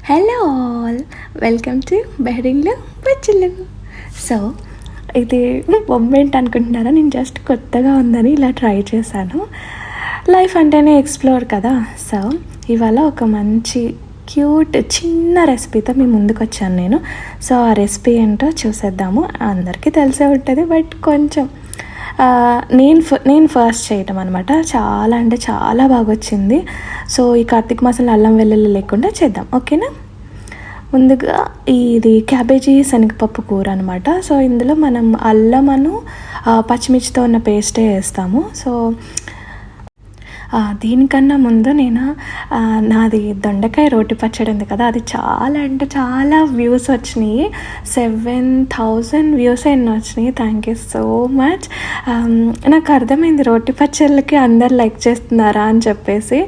Hello all, welcome to బెహరింగ్లో బచ్చులు. So ఇది బొమ్మేంటి అనుకుంటున్నారా? నేను జస్ట్ కొత్తగా ఉందని ఇలా ట్రై చేశాను. లైఫ్ అంటేనే ఎక్స్ప్లోర్ కదా. సో ఇవాళ ఒక మంచి క్యూట్ చిన్న రెసిపీతో మీ ముందుకు వచ్చాను నేను. సో ఆ రెసిపీ ఏంటో చూసేద్దాము. అందరికీ తెలిసే ఉంటుంది, బట్ కొంచెం నేను ఫస్ట్ చేయటం అనమాట. చాలా అంటే చాలా బాగా వచ్చింది. సో ఈ కార్తీక మాసంలో అల్లం వెల్లుల్లి లేకుండా చేద్దాం, ఓకేనా? ముందుగా ఇది క్యాబేజీ శనగపప్పు కూర అనమాట. సో ఇందులో మనం అల్లమను పచ్చిమిర్చితో ఉన్న పేస్టే వేస్తాము. సో దీనికన్నా ముందు నేను నాది దొండకాయ రోటి పచ్చడి ఉంది కదా, అది చాలా అంటే చాలా వ్యూస్ వచ్చినాయి. 7,000 వ్యూస్ ఎన్నో వచ్చినాయి. Thank you so much. నాకు అర్థమైంది రోటి పచ్చళ్ళకి అందరు లైక్ చేస్తున్నారా అని చెప్పేసి.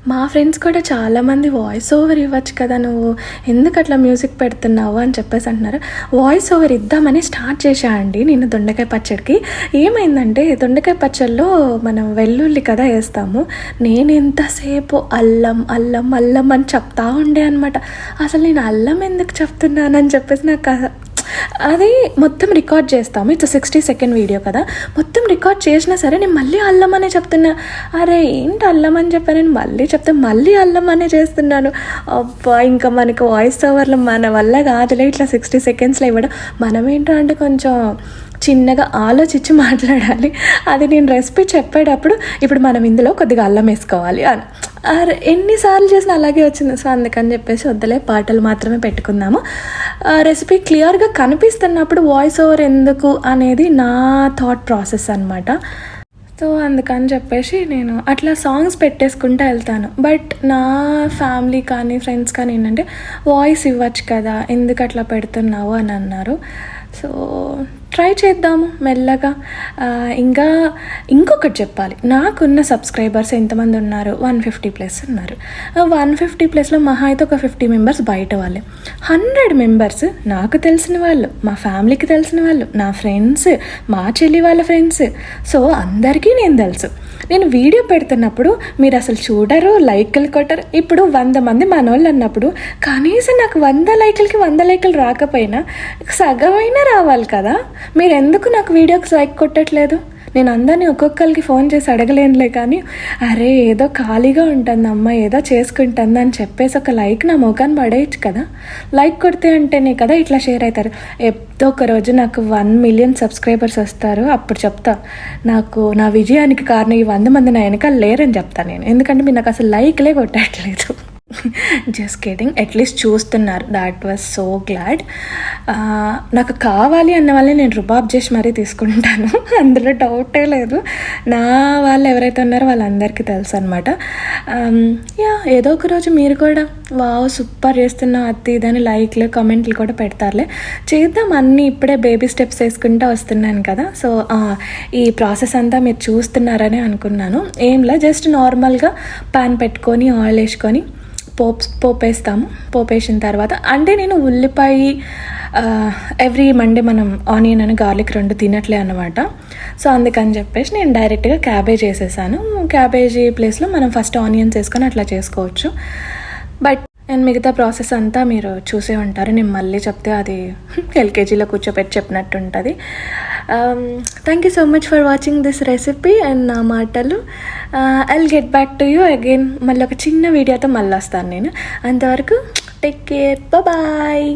మా ఫ్రెండ్స్ కూడా చాలామంది వాయిస్ ఓవర్ ఇవ్వచ్చు కదా, నువ్వు ఎందుకు అట్లా మ్యూజిక్ పెడుతున్నావు అని చెప్పేసి అంటున్నారు. వాయిస్ ఓవర్ ఇద్దామని స్టార్ట్ చేశా అండి నేను దొండకాయ పచ్చడికి. ఏమైందంటే దొండకాయ పచ్చడిలో మనం వెల్లుల్లి కదా వేస్తాము. నేను ఎంతసేపు అల్లం అల్లం అల్లం అని చెప్తా ఉండే అనమాట. అసలు నేను అల్లం ఎందుకు చెప్తున్నానని చెప్పేసి నాకు అది మొత్తం రికార్డ్ చేస్తాము. ఇట్స్ 60 సెకండ్ వీడియో కదా, మొత్తం రికార్డ్ చేసినా సరే నేను మళ్ళీ అల్లం అనే చెప్తున్నా. అరే ఏంటి అల్లం అని చెప్పాను, నేను మళ్ళీ చెప్తే మళ్ళీ అల్లం అనే చేస్తున్నాను. అబ్బా, ఇంకా మనకి వాయిస్ ఓవర్లో మన వల్ల కాదులే ఇట్లా 60 సెకండ్స్లో ఇవ్వడం. మనం ఏంటో అంటే కొంచెం చిన్నగా ఆలోచించి మాట్లాడాలి. అది నేను రెసిపీ చెప్పేటప్పుడు ఇప్పుడు మనం ఇందులో కొద్దిగా అల్లం వేసుకోవాలి అని ఎన్నిసార్లు చేసినా అలాగే వచ్చింది. సో అందుకని చెప్పేసి వద్దలే, పాటలు మాత్రమే పెట్టుకుందాము. రెసిపీ క్లియర్గా కనిపిస్తున్నప్పుడు వాయిస్ ఓవర్ ఎందుకు అనేది నా థాట్ ప్రాసెస్ అనమాట. సో అందుకని చెప్పేసి నేను అట్లా సాంగ్స్ పెట్టేసుకుంటూ వెళ్తాను. బట్ నా ఫ్యామిలీ కానీ ఫ్రెండ్స్ కానీ ఏంటంటే వాయిస్ ఇవ్వచ్చు కదా, ఎందుకు అట్లా పెడుతున్నావు అని అన్నారు. సో ట్రై చేద్దాము మెల్లగా. ఇంకా ఇంకొకటి చెప్పాలి, నాకున్న సబ్స్క్రైబర్స్ ఎంతమంది ఉన్నారు? 150+ ఉన్నారు. 150+లో మహా అయితే ఒక 50 మెంబర్స్ బయట వాళ్ళే. 100 మెంబర్స్ నాకు తెలిసిన వాళ్ళు, మా ఫ్యామిలీకి తెలిసిన వాళ్ళు, నా ఫ్రెండ్స్, మా చెల్లి వాళ్ళ ఫ్రెండ్స్. సో అందరికీ నేను తెలుసు. నేను వీడియో పెడుతున్నప్పుడు మీరు అసలు చూడరు, లైకులు కొట్టరు. ఇప్పుడు 100 మంది మనోళ్ళు అన్నప్పుడు కనీసం నాకు 100 లైకులకి 100 లైకులు రాకపోయినా సగమైనా రావాలి కదా. మీరు ఎందుకు నాకు వీడియోకి లైక్ కొట్టట్లేదు? నేను అందరినీ ఒక్కొక్కరికి ఫోన్ చేసి అడగలేనులే, కానీ అరే ఏదో ఖాళీగా ఉంటుంది అమ్మ, ఏదో చేసుకుంటుంది అని చెప్పేసి ఒక లైక్ నా ముఖాన్ని పడేయచ్చు కదా. లైక్ కొడితే అంటేనే కదా ఇట్లా షేర్ అవుతారు. ఎప్పుడో ఒక రోజు నాకు 1 మిలియన్ సబ్స్క్రైబర్స్ వస్తారు, అప్పుడు చెప్తా నాకు నా విజయానికి కారణం ఈ 100 మంది నా వెనకాల లేరని చెప్తాను నేను. ఎందుకంటే మీరు నాకు అసలు లైక్లే కొట్టట్లేదు. Just kidding. అట్లీస్ట్ చూస్తున్నారు, దాట్ వాజ్ సో గ్లాడ్. నాకు కావాలి అన్న వాళ్ళని నేను రుబాబ్ చేసి మరీ తీసుకుంటాను, అందులో డౌటే లేదు. నా వాళ్ళు ఎవరైతే ఉన్నారో వాళ్ళందరికీ తెలుసు అనమాట. ఏదో ఒక రోజు మీరు కూడా వావ్ సూపర్ చేస్తున్నా అత్తి ఇదని లైక్లు కామెంట్లు కూడా పెడతారులే. చేద్దాం అన్నీ, ఇప్పుడే బేబీ స్టెప్స్ వేసుకుంటూ వస్తున్నాను కదా. సో ఈ ప్రాసెస్ అంతా మీరు చూస్తున్నారని అనుకున్నాను. ఏంలా జస్ట్ నార్మల్గా పాన్ పెట్టుకొని ఆయిల్ వేసుకొని పోపేస్తాము. పోపేసిన తర్వాత అంటే నేను ఉల్లిపాయ ఎవ్రీ మండే మనం ఆనియన్ అని గార్లిక్ 2 తినట్లే అనమాట. సో అందుకని చెప్పేసి నేను డైరెక్ట్గా క్యాబేజ్ వేసేసాను. క్యాబేజీ ప్లేస్లో మనం ఫస్ట్ ఆనియన్స్ వేసుకొని అట్లా చేసుకోవచ్చు. బట్ నేను మిగతా ప్రాసెస్ అంతా మీరు చూసే ఉంటారు. నేను మళ్ళీ చెప్తే అది ఎల్కేజీలో కూర్చోపెట్టి చెప్పినట్టు ఉంటుంది. Thank you so much for watching this recipe and నా మాటలు. I'll get back to you again. మళ్ళీ ఒక చిన్న వీడియోతో మళ్ళీ వస్తాను నేను. అంతవరకు టేక్ కేర్, బాయ్.